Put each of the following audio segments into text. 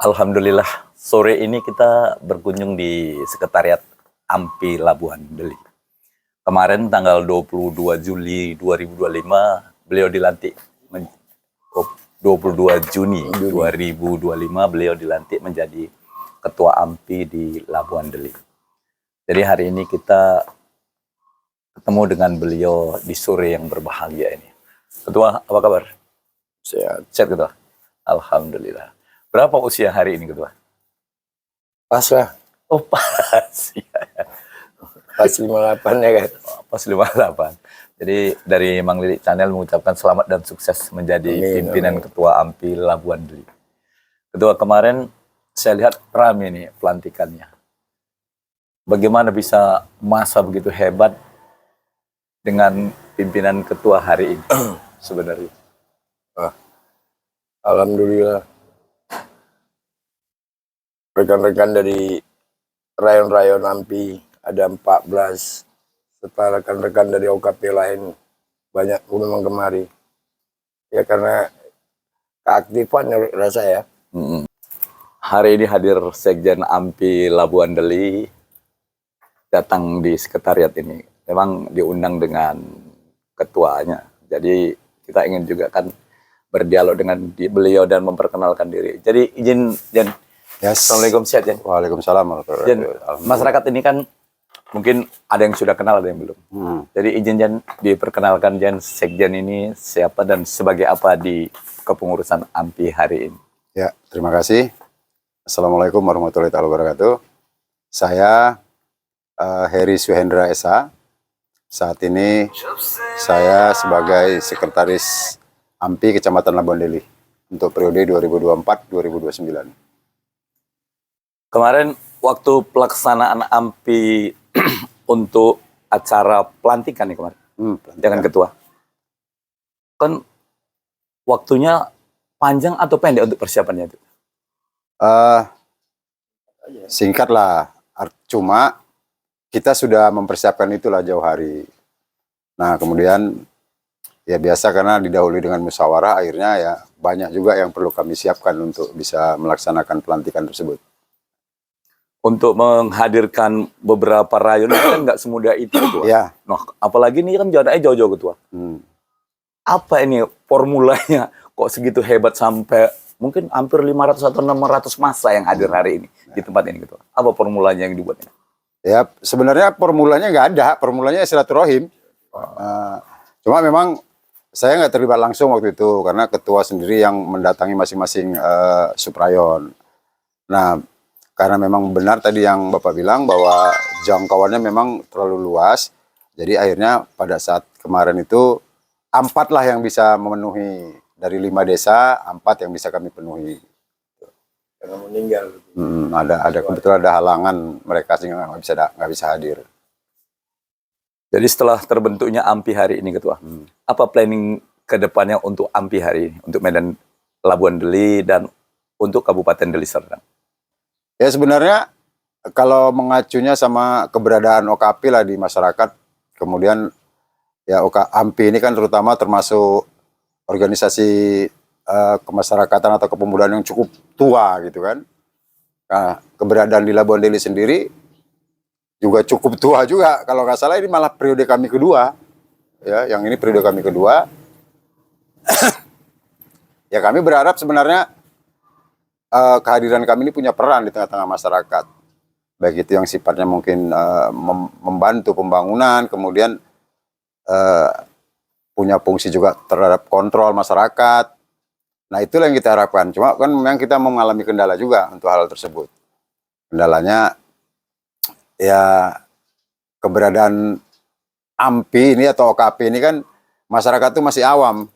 Alhamdulillah, sore ini kita berkunjung di Sekretariat AMPI Labuhan Deli. Kemarin tanggal 22 Juli 2025, beliau dilantik. 22 Juni 2025, beliau dilantik menjadi Ketua AMPI di Labuhan Deli. Jadi hari ini kita ketemu dengan beliau di sore yang berbahagia ini. Ketua, apa kabar? Sehat. Sehat, Ketua? Alhamdulillah. Berapa usia hari ini, Ketua? Pas lah. Oh, pas. Pas 58 ya kan. Pas 58. Jadi dari Mang Lilik Channel mengucapkan selamat dan sukses menjadi pimpinan Ketua AMPI Labuhan Deli. Ketua, kemarin saya lihat rame nih pelantikannya. Bagaimana bisa masa begitu hebat dengan pimpinan ketua hari ini sebenarnya? Alhamdulillah. Rekan-rekan dari rayon-rayon AMPI ada 14. Serta rekan-rekan dari OKP lain banyak memang kemari. Ya karena keaktifan rasa ya. Hari ini hadir Sekjen AMPI Labuhan Deli datang di sekretariat ini. Memang diundang dengan ketuanya. Jadi kita ingin juga kan berdialog dengan beliau dan memperkenalkan diri. Jadi izin Jen. Yes. Assalamualaikum, sehat Jen. Waalaikumsalam. Jen, masyarakat ini kan mungkin ada yang sudah kenal, ada yang belum. Jadi izin Jen diperkenalkan Jen, Sekjen ini siapa dan sebagai apa di kepengurusan AMPI hari ini. Ya, terima kasih. Assalamualaikum warahmatullahi wabarakatuh. Saya Heri Suhendra Esa. Saat ini saya sebagai Sekretaris AMPI Kecamatan Labuhan Deli untuk periode 2024-2029. Kemarin waktu pelaksanaan AMPI untuk acara pelantikan nih kemarin, dengan ketua, kan waktunya panjang atau pendek untuk persiapannya itu? Singkat lah, cuma kita sudah mempersiapkan itulah jauh hari. Nah kemudian ya biasa karena didahului dengan musyawarah, akhirnya ya banyak juga yang perlu kami siapkan untuk bisa melaksanakan pelantikan tersebut. Untuk menghadirkan beberapa rayon kan nggak semudah itu, Ketua. Ya. Nah, apalagi ini kan jaraknya jauh-jauh, Ketua. Apa ini formulanya kok segitu hebat sampai mungkin hampir 500 atau 600 massa yang hadir hari ini di tempat ini, Ketua? Apa formulanya yang dibuat ini? Ya sebenarnya formulanya nggak ada, formulanya silaturahim. Cuma memang saya nggak terlibat langsung waktu itu karena ketua sendiri yang mendatangi masing-masing subrayon. Nah, karena memang benar tadi yang Bapak bilang bahwa jangkauannya memang terlalu luas, jadi akhirnya pada saat kemarin itu 4 lah yang bisa memenuhi dari 5 desa, 4 yang bisa kami penuhi. Karena meninggal. Ada kebetulan ada halangan mereka sehingga nggak bisa hadir. Jadi setelah terbentuknya AMPI hari ini, Ketua, apa planning ke depannya untuk AMPI hari ini, untuk Medan Labuhan Deli dan untuk Kabupaten Deli Serdang? Ya sebenarnya kalau mengacunya sama keberadaan OKP lah di masyarakat, kemudian ya AMPI ini kan terutama termasuk organisasi kemasyarakatan atau kepemudaan yang cukup tua gitu kan. Nah, keberadaan di Labuhan Deli sendiri juga cukup tua juga, kalau nggak salah ini malah periode kami kedua, ya yang ini periode kami kedua. Ya kami berharap sebenarnya kehadiran kami ini punya peran di tengah-tengah masyarakat, baik itu yang sifatnya mungkin membantu pembangunan, kemudian punya fungsi juga terhadap kontrol masyarakat. Nah itulah yang kita harapkan. Cuma kan memang kita mengalami kendala juga untuk hal tersebut. Kendalanya ya keberadaan AMPI ini atau OKP ini kan masyarakat itu masih awam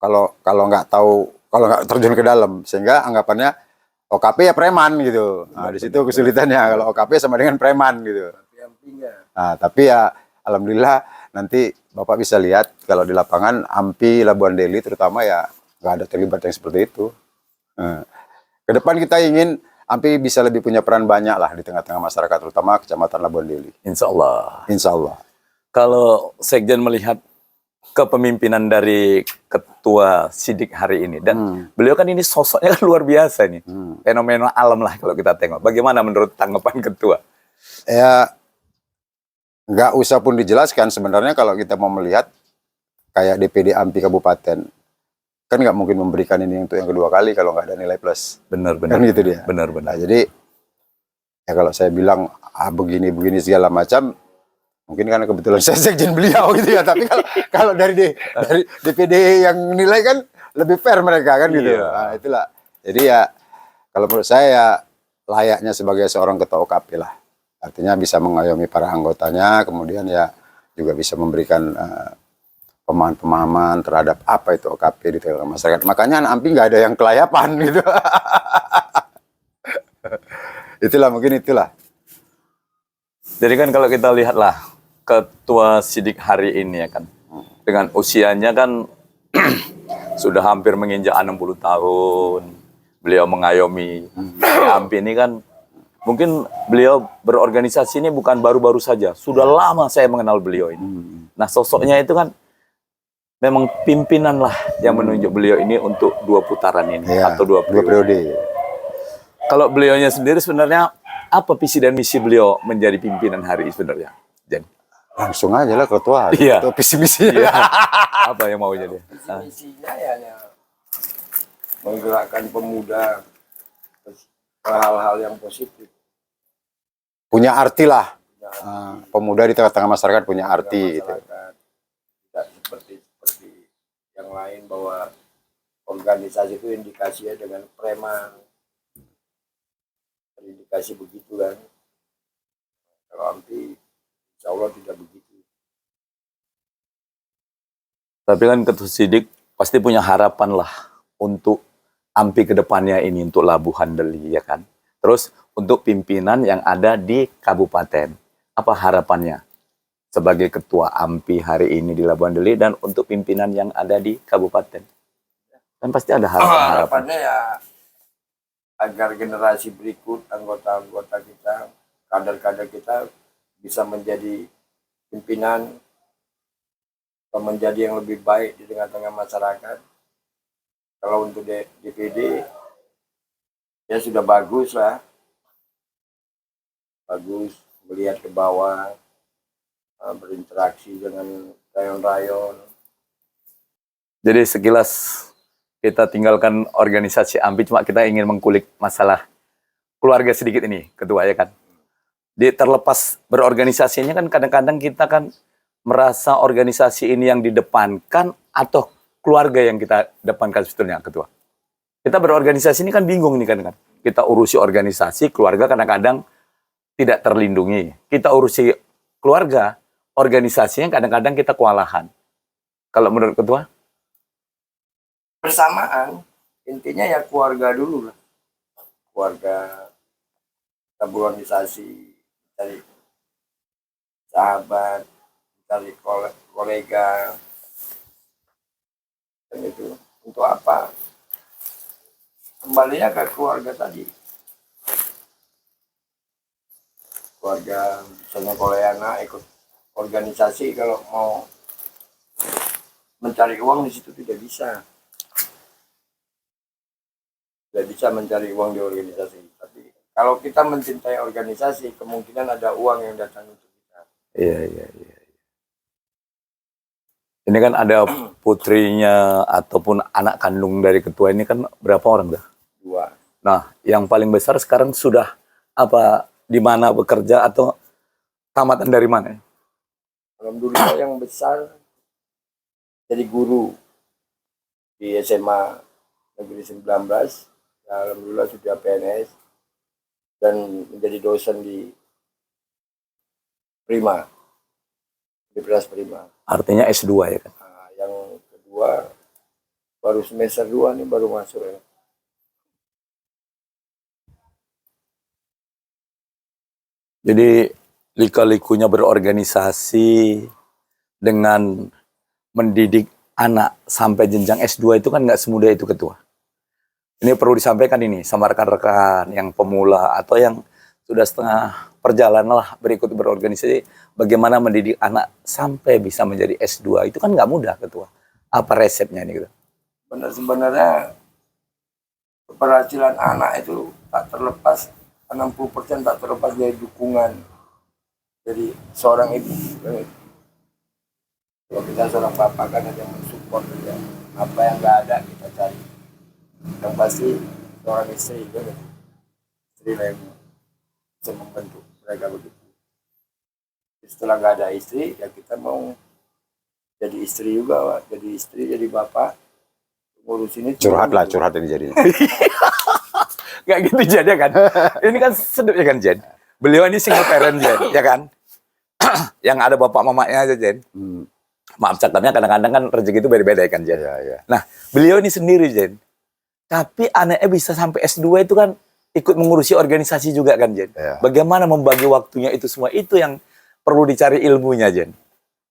kalau nggak tahu, kalau nggak terjun ke dalam, sehingga anggapannya OKP ya preman gitu. Nah di situ kesulitannya, kalau OKP sama dengan preman gitu. Nah tapi ya alhamdulillah nanti Bapak bisa lihat kalau di lapangan AMPI Labuhan Deli terutama ya nggak ada terlibat yang seperti itu. Nah, ke depan kita ingin AMPI bisa lebih punya peran banyak lah di tengah-tengah masyarakat, terutama Kecamatan Labuhan Deli. Insya Allah. Insya Allah. Kalau Sekjen melihat kepemimpinan dari Ketua Sidik hari ini. Dan beliau kan ini sosoknya kan luar biasa nih. Fenomena alam lah kalau kita tengok. Bagaimana menurut tanggapan Ketua? Ya, nggak usah pun dijelaskan sebenarnya kalau kita mau melihat kayak DPD AMPI Kabupaten. Kan nggak mungkin memberikan ini untuk yang kedua kali kalau nggak ada nilai plus. Benar. Kan gitu dia. Benar. Nah, jadi ya kalau saya bilang begini segala macam, mungkin karena kebetulan saya sekjen beliau gitu ya. Tapi kalau dari DPD yang nilai kan lebih fair mereka kan gitu. Iya. Nah, itulah. Jadi ya kalau menurut saya ya layaknya sebagai seorang ketua OKP lah. Artinya bisa mengayomi para anggotanya, kemudian ya juga bisa memberikan pemahaman terhadap apa itu OKP di tengah masyarakat. Makanya anak AMPI nggak ada yang kelayapan gitu. itulah. Jadi kan kalau kita lihatlah Ketua Sidik hari ini ya kan, dengan usianya kan sudah hampir menginjak 60 tahun, beliau mengayomi AMPI ini kan, mungkin beliau berorganisasi ini bukan baru-baru saja, sudah lama saya mengenal beliau ini. Nah sosoknya itu kan memang pimpinan lah yang menunjuk beliau ini untuk 2 putaran ini Ya, atau 2 periode. Kalau beliaunya sendiri sebenarnya apa visi dan misi beliau menjadi pimpinan hari ini sebenarnya? Jadi Langsung aja lah ketua. Iya. Itu visi misinya. apa yang mau jadi? Misinya ya hanya menggerakkan pemuda ke hal-hal yang positif. Punya arti lah. Pemuda di tengah-tengah masyarakat punya arti. Gitu. Masyarakat tidak seperti yang lain bahwa organisasi itu indikasinya dengan preman, indikasi begitu kan. Kalau AMPI insya Allah tidak begitu. Tapi kan Ketua Sidik pasti punya harapan lah untuk AMPI ke depannya ini, untuk Labuhan Deli ya kan. Terus untuk pimpinan yang ada di kabupaten, apa harapannya sebagai Ketua AMPI hari ini di Labuhan Deli dan untuk pimpinan yang ada di kabupaten? Kan pasti ada harapan. Harapannya ya agar generasi berikut, anggota-anggota kita, kader-kader kita bisa menjadi pimpinan atau menjadi yang lebih baik di tengah-tengah masyarakat. Kalau untuk DPD ya sudah bagus lah, bagus melihat ke bawah, berinteraksi dengan rayon-rayon. Jadi sekilas kita tinggalkan organisasi AMPI, cuma kita ingin mengkulik masalah keluarga sedikit ini, Ketua ya kan. Di terlepas berorganisasinya kan kadang-kadang kita kan merasa organisasi ini yang didepankan atau keluarga yang kita depankan sebetulnya, Ketua. Kita berorganisasi ini kan bingung nih kan. Kita urusi organisasi, keluarga kadang-kadang tidak terlindungi. Kita urusi keluarga, organisasinya kadang-kadang kita kewalahan. Kalau menurut Ketua? Bersamaan, intinya ya keluarga dulu lah. Keluarga, kita berorganisasi, cari sahabat, cari kolega, dan itu untuk apa? Kembalinya ke keluarga tadi. Keluarga, misalnya kalau anak ikut organisasi, kalau mau mencari uang di situ tidak bisa. Tidak bisa mencari uang di organisasi. Tapi kalau kita mencintai organisasi, kemungkinan ada uang yang datang untuk kita. Iya. Ini kan ada putrinya ataupun anak kandung dari Ketua ini kan berapa orang dah? 2. Nah, yang paling besar sekarang sudah apa, di mana bekerja atau tamatan dari mana? Alhamdulillah yang besar jadi guru di SMA Negeri 19. Alhamdulillah sudah PNS dan menjadi dosen di Prima, Universitas Prima. Artinya S2 ya kan? Nah, yang kedua baru semester 2 nih baru masuk ya. Jadi lika-likunya berorganisasi dengan mendidik anak sampai jenjang S2 itu kan nggak semudah itu, Ketua. Ini perlu disampaikan ini sama rekan-rekan yang pemula atau yang sudah setengah perjalanan lah berikut berorganisasi, bagaimana mendidik anak sampai bisa menjadi S2 itu kan nggak mudah ketua. Apa resepnya nih gitu? Sebenarnya keberhasilan anak itu tak terlepas 60% tak terlepas dari dukungan dari seorang ibu. Kalau kita seorang bapak kan ada yang mensupport ya. Apa yang nggak ada kita cari. Yang pasti seorang istri kan, istri yang bisa membantu mereka begitu. Setelah nggak ada istri ya kita mau jadi istri juga, Pak. Jadi istri, jadi bapak, ngurusin itu. Curhat ini jadinya. Nggak gitu Jen ya kan? Ini kan sedap ya kan Jen? Beliau ini single parent Jen, ya kan? Yang ada bapak mamanya aja Jen. Maaf cakapnya kadang-kadang kan rezeki itu beda-beda ya kan Jen. Ya. Nah beliau ini sendiri Jen. Tapi anaknya bisa sampai S2 itu kan ikut mengurusi organisasi juga kan Jen. Ya. Bagaimana membagi waktunya itu semua, itu yang perlu dicari ilmunya Jen.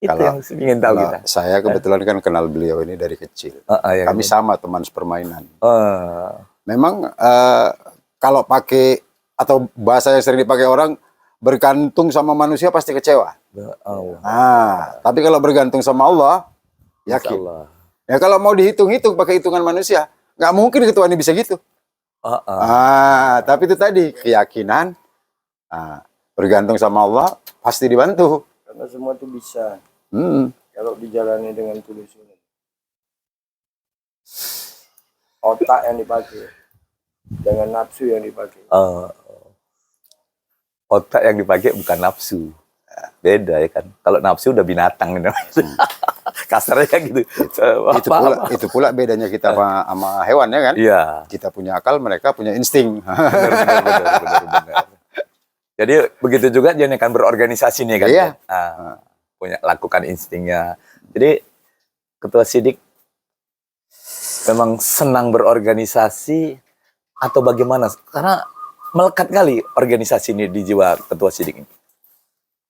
Itu Kalau- yang ingin tahu kita. Saya kebetulan kan kenal beliau ini dari kecil. Ya, Kami sama teman sepermainan. Eh, Memang kalau pakai atau bahasa yang sering dipakai orang, bergantung sama manusia pasti kecewa. Allah. Nah, tapi kalau bergantung sama Allah, yakin. Allah. Ya kalau mau dihitung-hitung pakai hitungan manusia, nggak mungkin ketua ini bisa gitu. Tapi itu tadi keyakinan, bergantung sama Allah pasti dibantu. Karena semua itu bisa Hmm. kalau dijalani dengan tulus. Otak yang dipakai dengan nafsu yang dipakai. Otak yang dipakai bukan nafsu. Beda ya kan. Kalau nafsu udah binatang. Kasarnya kayak gitu. Itu pula bedanya kita sama hewan ya kan. Iya. Kita punya akal, mereka punya insting. Benar. Jadi begitu juga dia akan berorganisasi nih kan. Iya. Punya lakukan instingnya. Jadi Ketua Sidik memang senang berorganisasi atau bagaimana? Karena melekat kali organisasi ini di jiwa Ketua Sidik ini.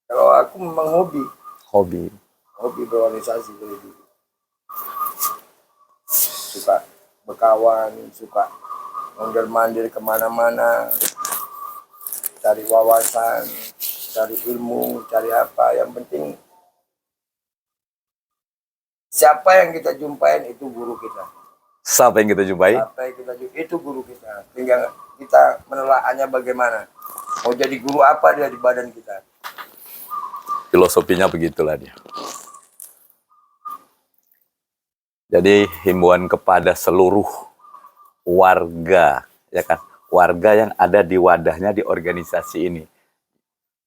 Kalau aku memang Hobi. berorganisasi dari dulu. Suka berkawan, suka mondar-mandir kemana-mana, cari wawasan, cari ilmu, cari apa. Yang penting siapa yang kita jumpain itu guru kita. Siapa yang kita jumpai? Siapa yang kita jumpai itu guru kita. Tinggal kita menelaahnya bagaimana. Mau jadi guru apa dia di badan kita. Filosofinya begitulah dia. Jadi himbauan kepada seluruh warga, ya kan, warga yang ada di wadahnya di organisasi ini,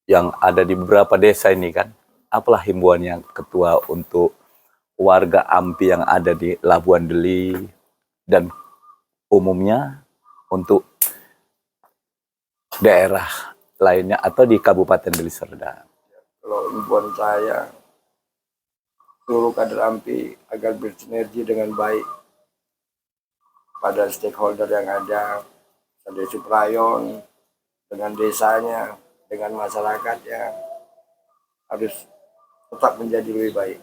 yang ada di beberapa desa ini kan, apalah himbauannya Ketua untuk warga AMPI yang ada di Labuan Deli dan umumnya untuk daerah lainnya atau di Kabupaten Deli Serdang. Kalau himbauan saya, seluruh kader AMPI agar bersinergi dengan baik pada stakeholder yang ada, ada Suprayon, dengan desanya, dengan masyarakatnya, harus tetap menjadi lebih baik.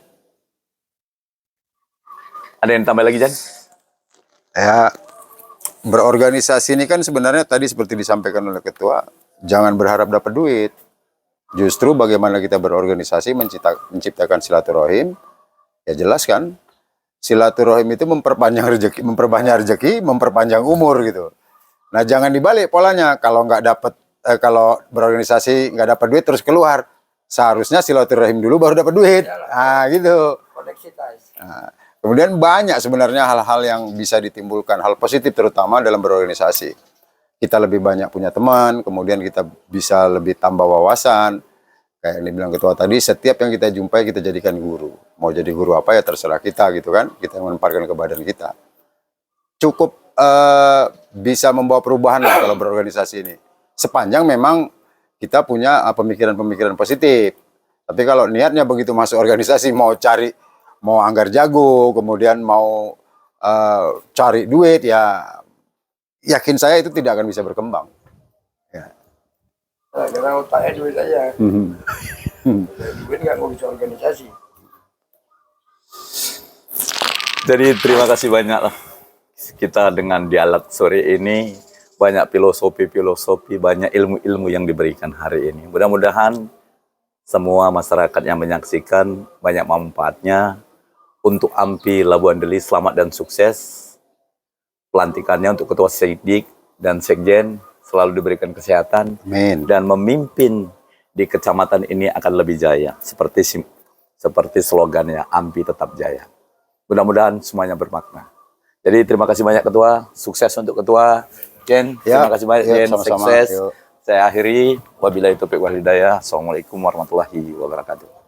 Ada yang tambah lagi, Jan? Ya, berorganisasi ini kan sebenarnya tadi seperti disampaikan oleh Ketua, jangan berharap dapat duit. Justru bagaimana kita berorganisasi menciptakan silaturahim, ya jelas kan, silaturahim itu memperpanjang rezeki, memperpanjang umur gitu. Nah jangan dibalik polanya, kalau nggak dapat, kalau berorganisasi nggak dapat duit terus keluar, seharusnya silaturahim dulu baru dapat duit. Gitu. Koneksitas. Kemudian banyak sebenarnya hal-hal yang bisa ditimbulkan, hal positif terutama dalam berorganisasi. Kita lebih banyak punya teman, kemudian kita bisa lebih tambah wawasan. Kayak yang dibilang Ketua tadi, setiap yang kita jumpai kita jadikan guru. Mau jadi guru apa ya terserah kita gitu kan, kita yang menempatkan ke badan kita. Cukup bisa membawa perubahan lah kalau berorganisasi ini. Sepanjang memang kita punya pemikiran-pemikiran positif. Tapi kalau niatnya begitu masuk organisasi mau anggar jago, kemudian mau cari duit, ya yakin saya itu tidak akan bisa berkembang. Ya. Nah, karena otaknya duit aja. Duit nggak ngurus organisasi. Jadi terima kasih banyak lah. Kita dengan dialog sore ini banyak filosofi, banyak ilmu-ilmu yang diberikan hari ini. Mudah-mudahan semua masyarakat yang menyaksikan banyak manfaatnya. Untuk AMPI Labuan Deli selamat dan sukses. Pelantikannya untuk Ketua Sekdik dan Sekjen selalu diberikan kesehatan. Amin. Dan memimpin di kecamatan ini akan lebih jaya. Seperti slogannya, AMPI tetap jaya. Mudah-mudahan semuanya bermakna. Jadi terima kasih banyak Ketua, sukses untuk Ketua. Jen, terima kasih banyak Jen, sama-sama. sukses. Yuk. Saya akhiri, wabillahi taufiq wal hidayah. Assalamualaikum warahmatullahi wabarakatuh.